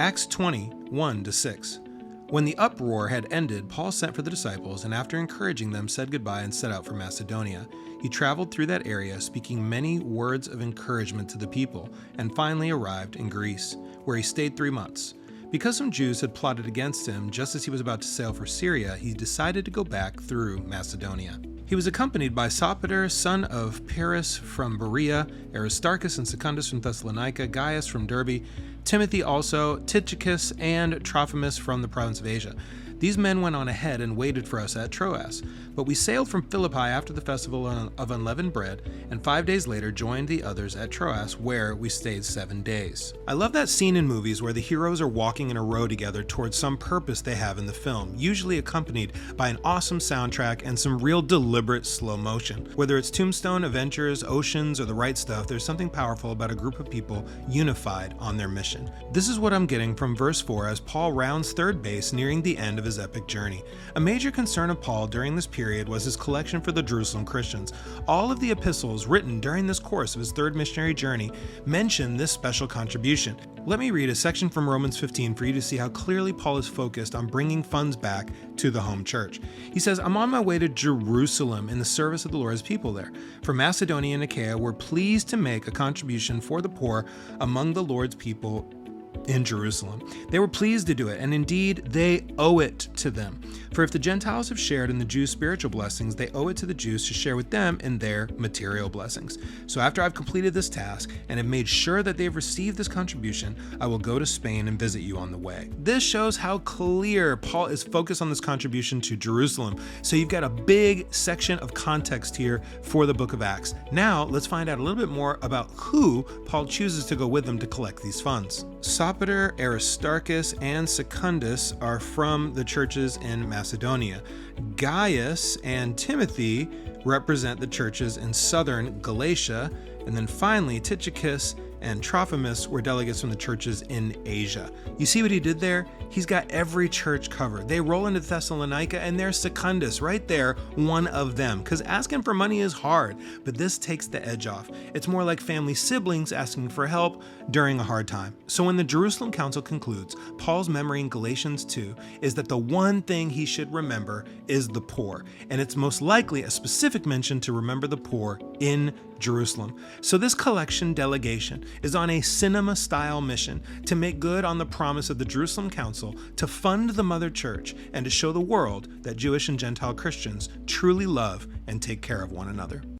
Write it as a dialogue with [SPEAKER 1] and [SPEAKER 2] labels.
[SPEAKER 1] Acts 20:1-6. When the uproar had ended, Paul sent for the disciples, and after encouraging them, said goodbye and set out for Macedonia. He traveled through that area, speaking many words of encouragement to the people, and finally arrived in Greece, where he stayed 3 months. Because some Jews had plotted against him just as he was about to sail for Syria, he decided to go back through Macedonia. He was accompanied by Sopater, son of Paris from Berea, Aristarchus and Secundus from Thessalonica, Gaius from Derbe, Timothy also, Tychicus, and Trophimus from the province of Asia. These men went on ahead and waited for us at Troas, but we sailed from Philippi after the festival of unleavened bread, and 5 days later joined the others at Troas, where we stayed 7 days. I love that scene in movies where the heroes are walking in a row together towards some purpose they have in the film, usually accompanied by an awesome soundtrack and some real deliberate slow motion. Whether it's Tombstone, Avengers, Oceans, or The Right Stuff, there's something powerful about a group of people unified on their mission. This is what I'm getting from verse 4 as Paul rounds third base, nearing the end of his epic journey. A major concern of Paul during this period was his collection for the Jerusalem Christians. All of the epistles written during this course of his third missionary journey mention this special contribution. Let me read a section from Romans 15 for you to see how clearly Paul is focused on bringing funds back to the home church. He says, "I'm on my way to Jerusalem in the service of the Lord's people there. For Macedonia and Achaia were pleased to make a contribution for the poor among the Lord's people in Jerusalem. They were pleased to do it, and indeed they owe it to them. For if the Gentiles have shared in the Jews' spiritual blessings, they owe it to the Jews to share with them in their material blessings. So after I've completed this task and have made sure that they've received this contribution, I will go to Spain and visit you on the way." This shows how clear Paul is focused on this contribution to Jerusalem. So you've got a big section of context here for the book of Acts. Now let's find out a little bit more about who Paul chooses to go with them to collect these funds. Sopater, Aristarchus, and Secundus are from the churches in Macedonia. Gaius and Timothy represent the churches in southern Galatia. And then finally, Tychicus and Trophimus were delegates from the churches in Asia. You see what he did there? He's got every church covered. They roll into Thessalonica and there's Secundus right there, one of them. Because asking for money is hard, but this takes the edge off. It's more like family siblings asking for help during a hard time. So when the Jerusalem Council concludes, Paul's memory in Galatians 2 is that the one thing he should remember is the poor. And it's most likely a specific mention to remember the poor in Jerusalem. So this collection delegation is on a cinema-style mission to make good on the promise of the Jerusalem Council to fund the mother church and to show the world that Jewish and Gentile Christians truly love and take care of one another.